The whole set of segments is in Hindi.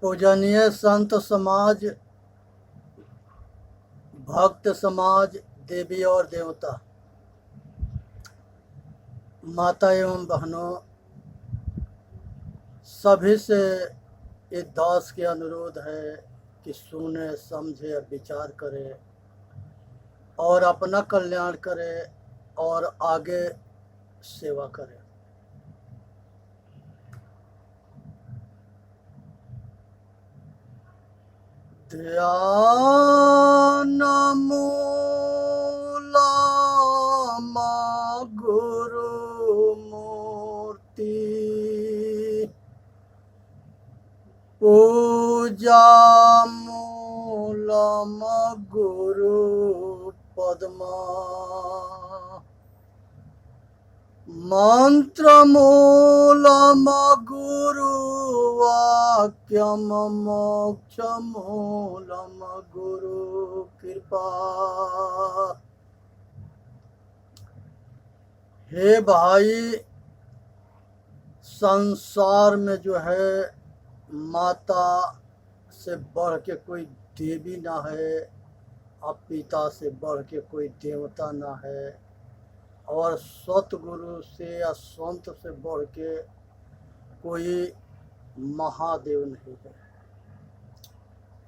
पूजनीय संत समाज, भक्त समाज, देवी और देवता, माता एवं बहनों, सभी से इस दास के अनुरोध है कि सुने, समझे, विचार करे और अपना कल्याण करे और आगे सेवा करे। ध्यान मूलम गुरु मूर्ति, पूजा मूलम गुरु पद्मा, मंत्र मूलम गुरु वाक्यम, मोक्ष मूलम गुरु कृपा। हे भाई, संसार में जो है माता से बढ़ के कोई देवी ना है और पिता से बढ़ के कोई देवता ना है और सतगुरु से या संत से बढ़ के कोई महादेव नहीं है।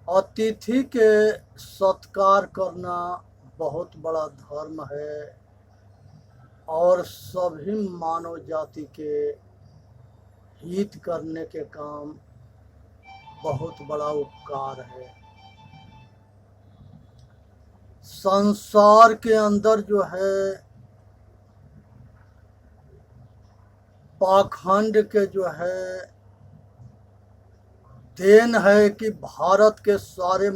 अतिथि के सत्कार करना बहुत बड़ा धर्म है और सभी मानव जाति के हित करने के काम बहुत बड़ा उपकार है। संसार के अंदर जो है पाखंड के जो है देन है कि भारत के सारे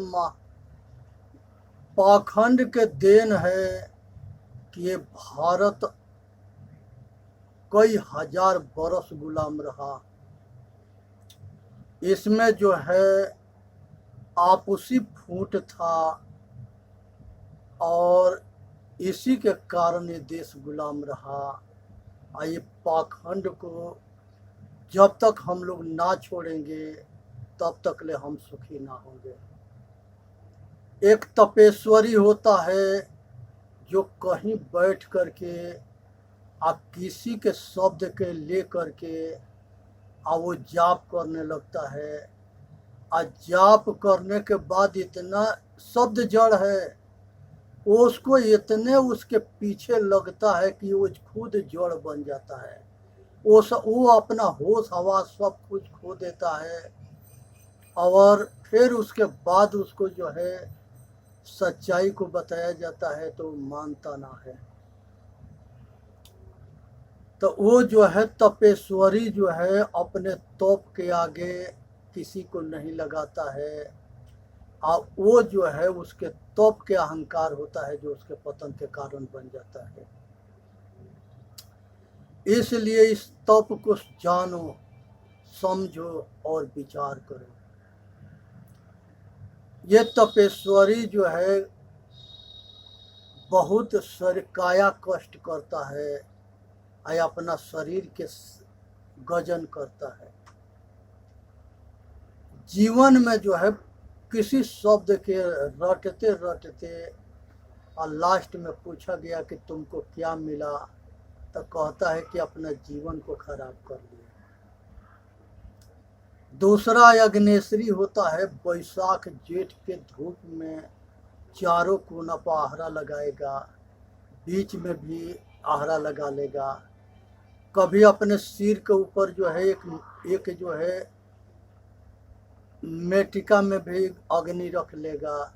पाखंड के देन है कि ये भारत कई हजार बरस गुलाम रहा। इसमें जो है आपसी फूट था और इसी के कारण ये देश गुलाम रहा। ये पाखंड को जब तक हम लोग ना छोड़ेंगे तब तक ले हम सुखी ना होंगे। एक तपेश्वरी होता है जो कहीं बैठ करके किसी के शब्द के ले करके वो जाप करने लगता है। जाप करने के बाद इतना शब्द जड़ है, उसको इतने उसके पीछे लगता है कि वो खुद जड़ बन जाता है। वो अपना होश हवास सब कुछ खो देता है और फिर उसके बाद उसको जो है सच्चाई को बताया जाता है तो मानता ना है। तो वो जो है तपेश्वरी जो है अपने तप के आगे किसी को नहीं लगाता है और वो जो है उसके तप के अहंकार होता है जो उसके पतन के कारण बन जाता है। इसलिए इस तप को जानो, समझो और विचार करो। ये तपेश्वरी जो है बहुत काया कष्ट करता है, अपना शरीर के गजन करता है। जीवन में जो है किसी शब्द के रटते रटते और लास्ट में पूछा गया कि तुमको क्या मिला, तो कहता है कि अपना जीवन को खराब कर लिया। दूसरा अग्नेश्वरी होता है, बैसाख जेठ के धूप में चारों कोना पर आहरा लगाएगा, बीच में भी आहरा लगा लेगा। कभी अपने सिर के ऊपर जो है एक जो है मेटिका में भी अग्नि रख लेगा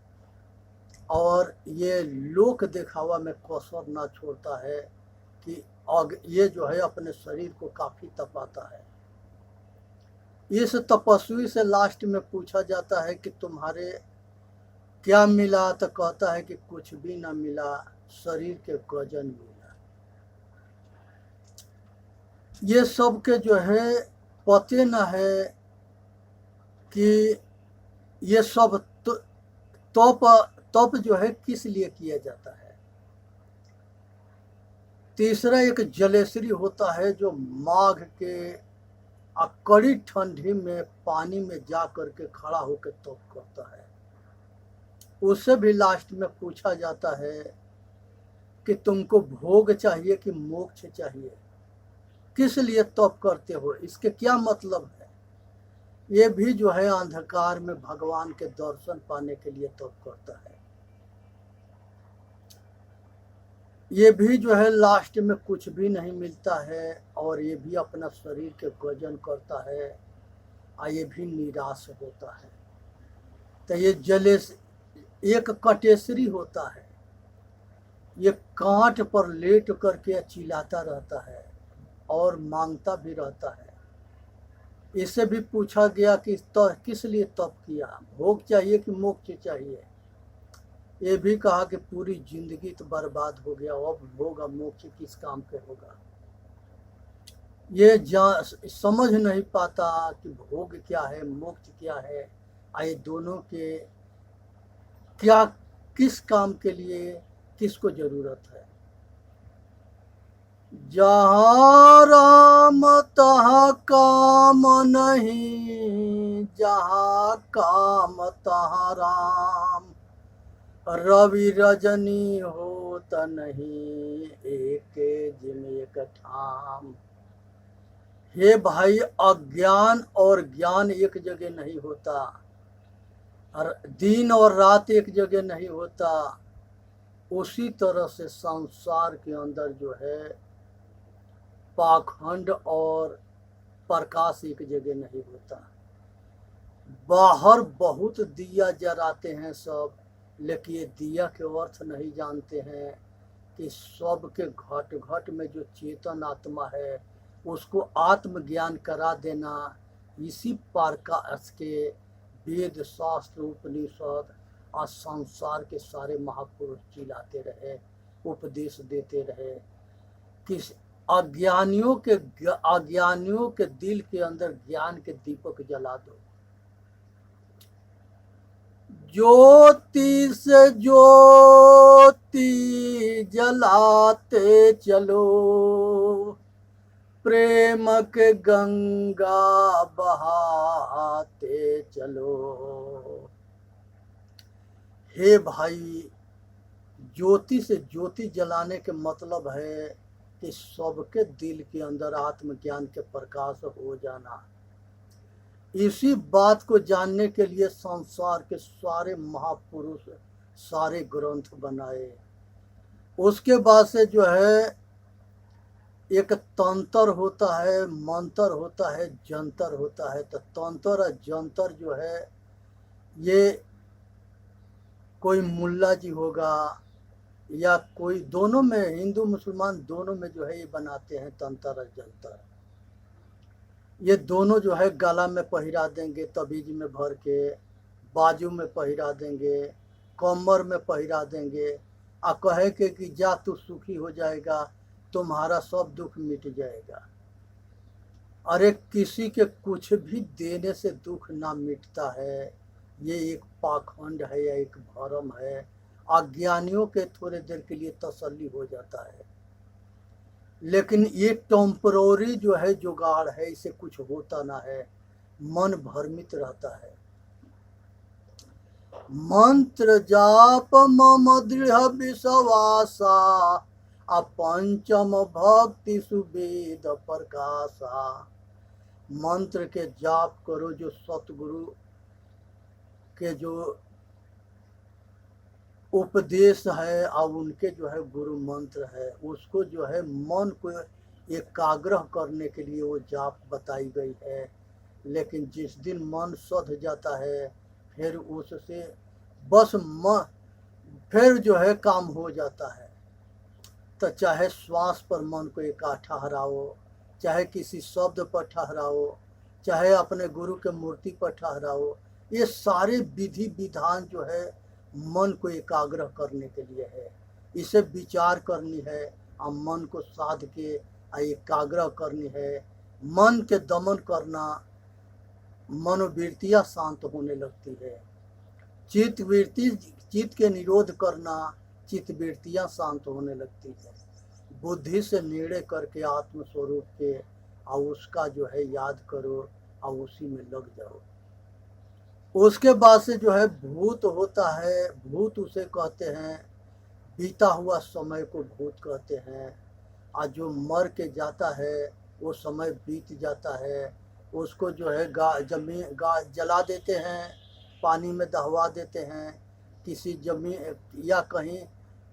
और ये लोक दिखावा में कसर ना छोड़ता है कि ये जो है अपने शरीर को काफी तपाता है। इस तपस्वी से लास्ट में पूछा जाता है कि तुम्हारे क्या मिला, तो कहता है कि कुछ भी ना मिला, शरीर के गजन मिला। ये सब के जो है पते न है कि ये सब तप जो है किस लिए किया जाता है। तीसरा एक जलेश्वरी होता है जो माघ के और कड़ी ठंडी में पानी में जा करके खड़ा होकर तप करता है। उससे भी लास्ट में पूछा जाता है कि तुमको भोग चाहिए कि मोक्ष चाहिए, किस लिए तप करते हो, इसके क्या मतलब है। ये भी जो है अंधकार में भगवान के दर्शन पाने के लिए तप करता है। ये भी जो है लास्ट में कुछ भी नहीं मिलता है और ये भी अपना शरीर के गजन करता है और ये भी निराश होता है। तो ये जलेस एक कटेसरी होता है, ये कांट पर लेट करके चिल्लाता रहता है और मांगता भी रहता है। इससे भी पूछा गया कि तो किस लिए तप किया, भोग चाहिए कि मोक्ष चाहिए। ये भी कहा कि पूरी जिंदगी तो बर्बाद हो गया, अब भोग और मोक्ष किस काम के होगा। ये समझ नहीं पाता कि भोग क्या है, मोक्ष क्या है, ये दोनों के क्या किस काम के लिए किसको जरूरत है। जहाँ राम तहाँ काम नहीं, जहाँ काम तहाँ राम, रवि रजनी होता नहीं, एक जिम एक ठाम। हे भाई, अज्ञान और ज्ञान एक जगह नहीं होता, और दिन और रात एक जगह नहीं होता। उसी तरह से संसार के अंदर जो है पाखंड और प्रकाश एक जगह नहीं होता। बाहर बहुत दिया जलाते हैं सब, लेकिन ये दिया के अर्थ नहीं जानते हैं कि सबके घट घट में जो चेतन आत्मा है उसको आत्मज्ञान करा देना। इसी प्रकाश के वेद शास्त्र उपनिषद और संसार के सारे महापुरुष चिल्लाते रहे, उपदेश देते रहे कि अज्ञानियों के दिल के अंदर ज्ञान के दीपक जला दो। ज्योति से ज्योति जलाते चलो, प्रेम के गंगा बहाते चलो। हे भाई, ज्योति से ज्योति जलाने के मतलब है कि सबके दिल के अंदर आत्मज्ञान के प्रकाश हो जाना। इसी बात को जानने के लिए संसार के सारे महापुरुष सारे ग्रंथ बनाए। उसके बाद से जो है एक तंत्र होता है, मंत्र होता है, जंतर होता है। तो तंत्र और जंतर जो है ये कोई मुल्ला जी होगा या कोई, दोनों में हिंदू मुसलमान दोनों में जो है ये बनाते हैं तंत्र और जंतर। ये दोनों जो है गला में पहिरा देंगे, तबीज में भर के, बाजू में पहिरा देंगे, कमर में पहिरा देंगे, आ कहे के कि जा तू सुखी हो जाएगा, तुम्हारा सब दुख मिट जाएगा। अरे किसी के कुछ भी देने से दुख ना मिटता है, ये एक पाखंड है या एक भरम है। अज्ञानियों के थोड़े देर के लिए तसल्ली हो जाता है, लेकिन ये टेम्पररी जो है जुगाड़ है, इसे कुछ होता ना है, मन भ्रमित रहता है। मंत्र जाप मम दृढ़ विश्वासा, अपंचम भक्ति सुवेद प्रकाशा। मंत्र के जाप करो, जो सतगुरु के जो उपदेश है और उनके जो है गुरु मंत्र है, उसको जो है मन को एकाग्र करने के लिए वो जाप बताई गई है। लेकिन जिस दिन मन सध जाता है फिर उससे बस फिर जो है काम हो जाता है। तो चाहे श्वास पर मन को एकाग्र ठहराओ, चाहे किसी शब्द पर ठहराओ, चाहे अपने गुरु के मूर्ति पर ठहराओ, ये सारे विधि विधान जो है मन को एकाग्र करने के लिए है। इसे विचार करनी है और मन को साध के एकाग्र करनी है। मन के दमन करना, मनोवृत्तियाँ शांत होने लगती है। चित्त के निरोध करना, चित्तवृत्तियाँ शांत होने लगती है। बुद्धि से निर्णय करके आत्मस्वरूप के और उसका जो है याद करो और उसी में लग जाओ। उसके बाद से जो है भूत होता है, भूत उसे कहते हैं, बीता हुआ समय को भूत कहते हैं। और जो मर के जाता है वो समय बीत जाता है, उसको जो है जला देते हैं, पानी में दहवा देते हैं, किसी जमीन या कहीं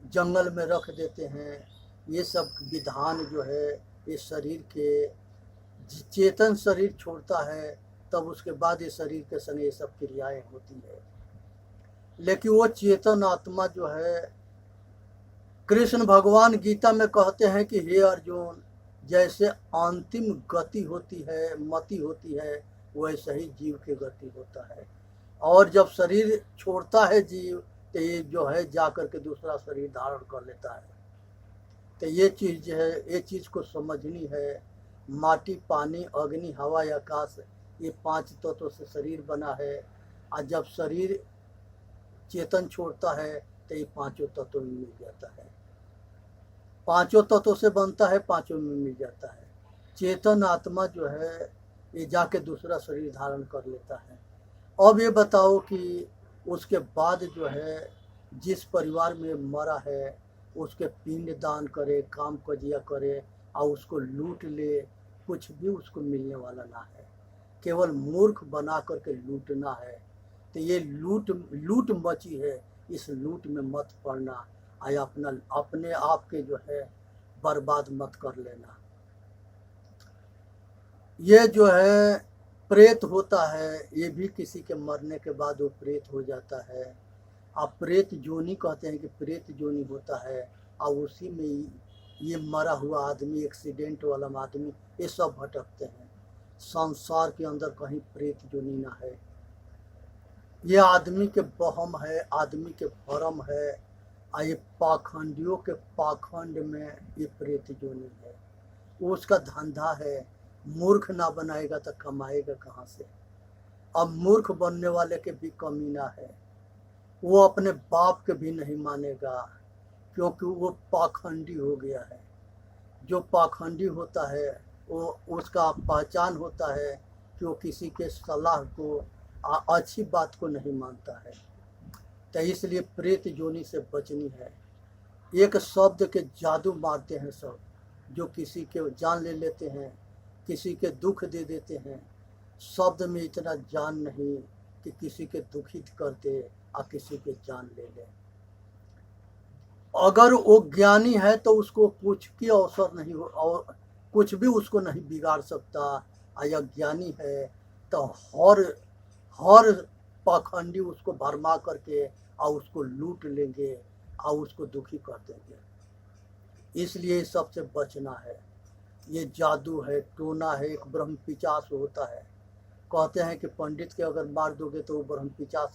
जंगल में रख देते हैं। ये सब विधान जो है ये शरीर के, चेतन शरीर छोड़ता है तब उसके बाद ये शरीर के संग ये सब क्रियाएं होती है। लेकिन वो चेतन आत्मा जो है, कृष्ण भगवान गीता में कहते हैं कि हे अर्जुन, जैसे अंतिम गति होती है, मति होती है, वैसे ही जीव की गति होता है। और जब शरीर छोड़ता है जीव तो ये जो है जा कर के दूसरा शरीर धारण कर लेता है। तो ये चीज़ जो है, ये चीज़ को समझनी है। माटी, पानी, अग्नि, हवा, आकाश, ये 5 तत्वों से शरीर बना है। और जब शरीर चेतन छोड़ता है तो ये 5 तत्वों में मिल जाता है। 5 तत्वों से बनता है, 5 में मिल जाता है। चेतन आत्मा जो है ये जाके दूसरा शरीर धारण कर लेता है। अब ये बताओ कि उसके बाद जो है जिस परिवार में मरा है उसके पिंड दान करे, काम कजिया करे और उसको लूट ले, कुछ भी उसको मिलने वाला ना है, केवल मूर्ख बना करके लूटना है। तो ये लूट मची है, इस लूट में मत पड़ना, आया अपने आप के जो है बर्बाद मत कर लेना। ये जो है प्रेत होता है, ये भी किसी के मरने के बाद वो प्रेत हो जाता है। आप प्रेत जोनी कहते हैं कि प्रेत जोनी होता है, और उसी में ये मरा हुआ आदमी, एक्सीडेंट वाला आदमी, ये सब भटकते हैं। संसार के अंदर कहीं प्रेत जोनी ना है। ये आदमी के बहम है, आदमी के भरम है, और ये पाखंडियों के पाखंड में ये प्रेत जोनी है। वो उसका धंधा है। मूर्ख ना बनाएगा तो कमाएगा कहाँ से। अब मूर्ख बनने वाले के भी कमी ना है, वो अपने बाप के भी नहीं मानेगा, क्योंकि वो पाखंडी हो गया है। जो पाखंडी होता है वो उसका पहचान होता है कि वो किसी के सलाह को, अच्छी बात को नहीं मानता है। तो इसलिए प्रेत जोनी से बचनी है। एक शब्द के जादू मारते हैं सब, जो किसी के जान ले लेते हैं, किसी के दुख दे देते हैं। शब्द में इतना जान नहीं कि किसी के दुखित कर दे और किसी के जान ले ले। अगर वो ज्ञानी है तो उसको कुछ की अवसर नहीं हो, और कुछ भी उसको नहीं बिगाड़ सकता। या ज्ञानी है तो हर पाखंडी उसको भरमा करके और उसको लूट लेंगे और उसको दुखी कर देंगे। इसलिए सबसे बचना है। ये जादू है, टोना है, एक ब्रह्म पिचास होता है। कहते हैं कि पंडित के अगर मार दोगे तो वो ब्रह्म पिचास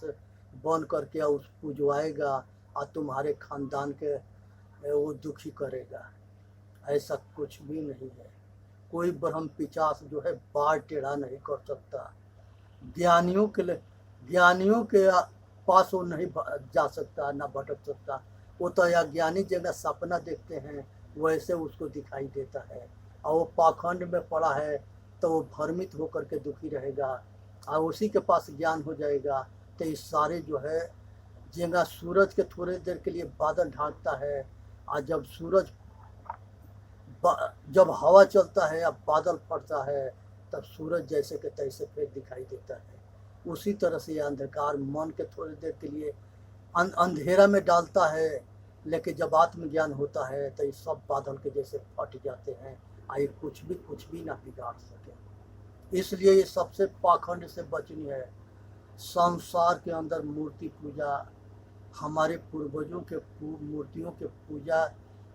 बन करके उस पुजवाएगा और तुम्हारे खानदान के वो दुखी करेगा। ऐसा कुछ भी नहीं है। कोई ब्रह्म पिचास जो है बार टेढ़ा नहीं कर सकता। ज्ञानियों के पास वो नहीं जा सकता, ना भटक सकता। वो तो या ज्ञानी जगह सपना देखते हैं वैसे उसको दिखाई देता है, और वो पाखंड में पड़ा है तो वो भ्रमित होकर के दुखी रहेगा, और उसी के पास ज्ञान हो जाएगा। तो ये सारे जो है जगह सूरज के थोड़ी देर के लिए बादल ढांकता है, और जब हवा चलता है या बादल फटता है तब सूरज जैसे के तैसे फिर दिखाई देता है। उसी तरह से अंधकार मन के थोड़ी देर के लिए अंधेरा में डालता है, लेकिन जब आत्मज्ञान होता है तो ये सब बादल के जैसे फट जाते हैं, आए कुछ भी ना बिगाड़ सके। इसलिए ये सबसे पाखंड से बचनी है। संसार के अंदर मूर्ति पूजा, हमारे पूर्वजों के मूर्तियों के पूजा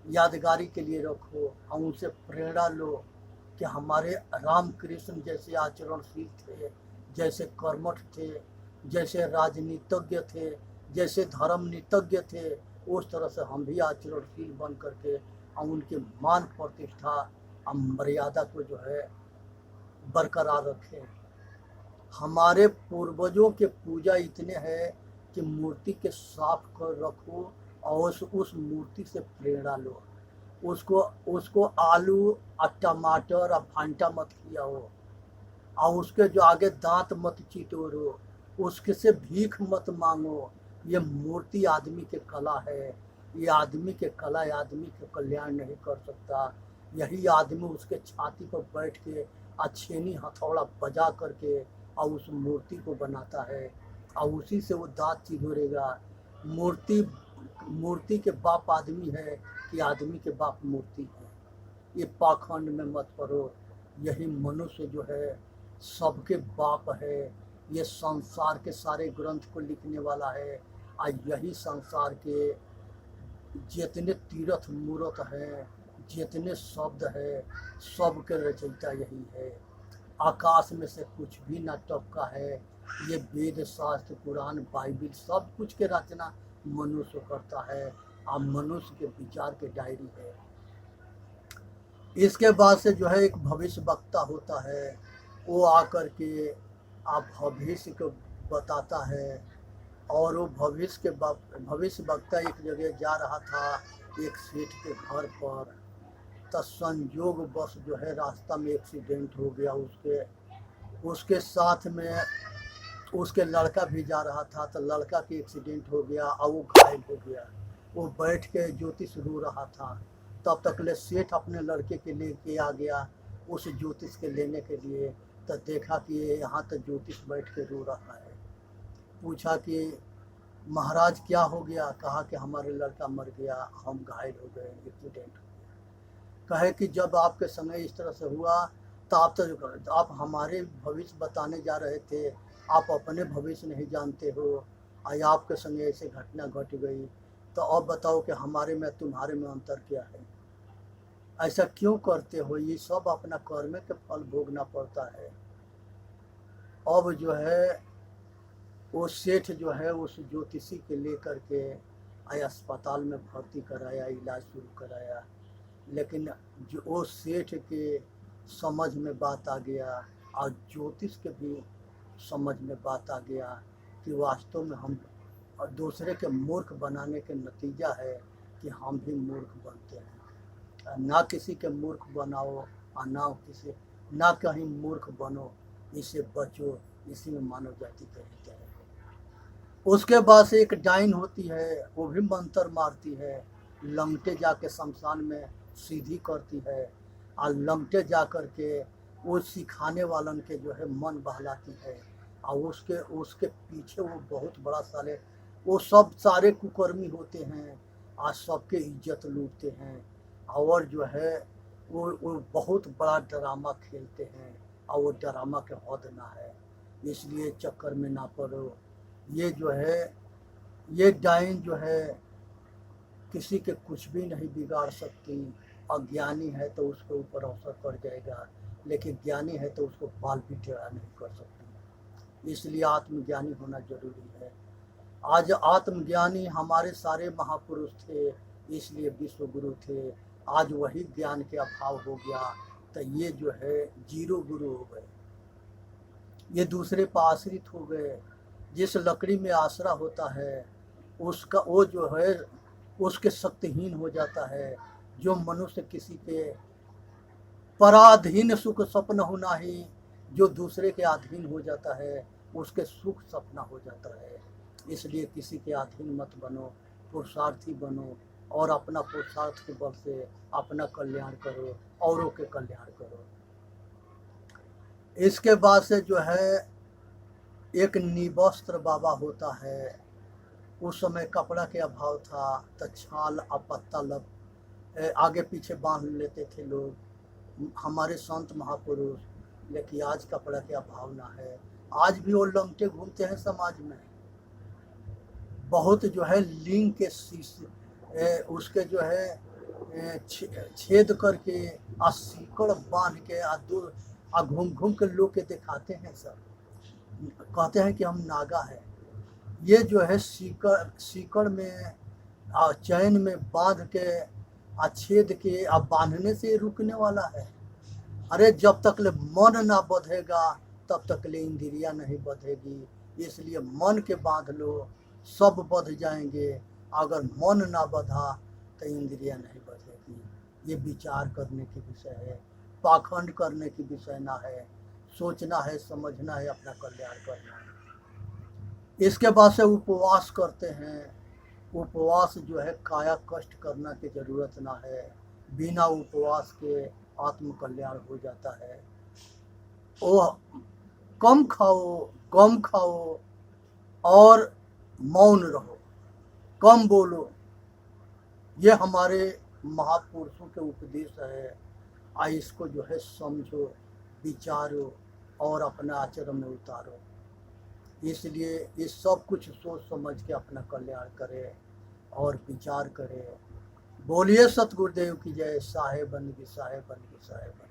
यादगारी के लिए रखो, और उनसे प्रेरणा लो कि हमारे राम कृष्ण जैसे आचरणशील थे, जैसे कर्मठ थे, जैसे राजनीतिज्ञ थे, जैसे धर्म नीतज्ञ थे, उस तरह से हम भी आचरणशील बन करके हम उनके मान प्रतिष्ठा और मर्यादा को जो है बरकरार रखें। हमारे पूर्वजों के पूजा इतने हैं कि मूर्ति के साफ कर रखो और उस मूर्ति से प्रेरणा लो। उसको उसको आलू और टमाटर और भंटा मत किया हो, और उसके जो आगे दांत मत चिटोरो, उसके से भीख मत मांगो। ये मूर्ति आदमी के कला है, ये आदमी के कला आदमी के कल्याण नहीं कर सकता। यही आदमी उसके छाती पर बैठ के छेनी हथौड़ा बजा करके और उस मूर्ति को बनाता है, और उसी से वो दांत चिघोरेगा। मूर्ति मूर्ति के बाप आदमी है कि आदमी के बाप मूर्ति है। ये पाखंड में मत पड़ो। यही मनुष्य जो है सबके बाप है। ये संसार के सारे ग्रंथ को लिखने वाला है, और यही संसार के जितने तीर्थ मूर्त हैं, जितने शब्द है, सब के रचयिता यही है। आकाश में से कुछ भी ना टपका है। ये वेद शास्त्र पुराण बाइबिल सब कुछ के रचना मनुष्य करता है, और मनुष्य के विचार के डायरी है। इसके बाद से जो है एक भविष्य वक्ता होता है, वो आकर के आप भविष्य को बताता है। और वो भविष्य वक्ता एक जगह जा रहा था एक सेठ के घर पर, तो संयोग बस जो है रास्ता में एक्सीडेंट हो गया। उसके साथ में उसके लड़का भी जा रहा था, तो लड़का की एक्सीडेंट हो गया और वो घायल हो गया। वो बैठ के ज्योतिष रो रहा था। तब तक ले सेठ अपने लड़के के लेके आ गया उस ज्योतिष के लेने के लिए। तो देखा कि यहाँ तो ज्योतिष बैठ के रो रहा है। पूछा कि महाराज क्या हो गया? कहा कि हमारे लड़का मर गया, हम घायल हो गए, एक्सीडेंट हो गया। कहे कि जब आपके समय इस तरह से हुआ तो आप हमारे भविष्य बताने जा रहे थे, आप अपने भविष्य नहीं जानते हो, आज आपके संग ऐसे घटना घट गई, तो अब बताओ कि हमारे में तुम्हारे में अंतर क्या है? ऐसा क्यों करते हो? ये सब अपना कर्म के फल भोगना पड़ता है। अब जो है वो सेठ जो है उस ज्योतिषी के लेकर के आया, अस्पताल में भर्ती कराया, इलाज शुरू कराया। लेकिन जो वो सेठ के समझ में बात आ गया और ज्योतिष के भी समझ में बात आ गया कि वास्तव में हम दूसरे के मूर्ख बनाने के नतीजा है कि हम भी मूर्ख बनते हैं। ना किसी के मूर्ख बनाओ और ना कहीं मूर्ख बनो, इससे बचो। इसी में मानव जाति के हित है। उसके बाद से एक डाइन होती है, वो भी मंत्र मारती है, लंगटे जाके शमशान में सीधी करती है, और लंगटे जा कर के वो सिखाने वालन के जो है मन बहलाती है। और उसके पीछे वो बहुत बड़ा वो सब सारे कुकर्मी होते हैं, आज सबके इज्जत लूटते हैं, और जो है वो बहुत बड़ा ड्रामा खेलते हैं, और वो ड्रामा के हद ना है। इसलिए चक्कर में ना पड़ो। ये जो है ये डाइन जो है किसी के कुछ भी नहीं बिगाड़ सकती। अज्ञानी है तो उसके ऊपर अवसर पड़ जाएगा, लेकिन ज्ञानी है तो उसको बाल भी टेढ़ा नहीं कर सकती। इसलिए आत्मज्ञानी होना जरूरी है। आज आत्मज्ञानी हमारे सारे महापुरुष थे, इसलिए विश्व गुरु थे। आज वही ज्ञान के अभाव हो गया, तो ये जो है जीरो गुरु हो गए, ये दूसरे पर आश्रित हो गए। जिस लकड़ी में आसरा होता है उसका वो जो है उसके शक्तिहीन हो जाता है। जो मनुष्य किसी के पराधीन सुख सपना होना ही, जो दूसरे के अधीन हो जाता है उसके सुख सपना हो जाता है। इसलिए किसी के अधीन मत बनो, पुरुषार्थी बनो, और अपना पुरुषार्थ के बल से अपना कल्याण करो, औरों के कल्याण करो। इसके बाद से जो है एक निवस्त्र बाबा होता है। उस समय कपड़ा के अभाव था, तो छाल और पत्ता आगे पीछे बांध लेते थे लोग, हमारे संत महापुरुष। लेकिन आज कपड़ा के अभाव ना है, आज भी वो लंगटे घूमते हैं समाज में। बहुत जो है लिंग के शीशे उसके जो है छेद करके आ सीकड़ बांध के आ घूम घूम के लोग के दिखाते हैं। सब कहते हैं कि हम नागा है। ये जो है सीकड़ में चैन में बांध के छेद के बांधने से रुकने वाला है। अरे जब तक ले मन ना बधेगा तब तक ले इंद्रियां नहीं बधेगी। इसलिए मन के बांध लो, सब बध जाएंगे। अगर मन ना बधा तो इंद्रियां नहीं बधेगी। ये विचार करने की विषय है, पाखंड करने की विषय ना है। सोचना है, समझना है, अपना कल्याण करना है। इसके बाद से उपवास करते हैं। उपवास जो है काया कष्ट करना की जरूरत ना है, बिना उपवास के आत्म कल्याण हो जाता है। वो कम खाओ, कम खाओ और मौन रहो, कम बोलो। ये हमारे महापुरुषों के उपदेश है। इसको जो है समझो, विचारो और अपना आचरण में उतारो। इसलिए ये सब कुछ सोच समझ के अपना कल्याण करें और विचार करें। बोलिए सतगुरुदेव की जय। साहेब बन की, साहेब बन की, साहेब बन की।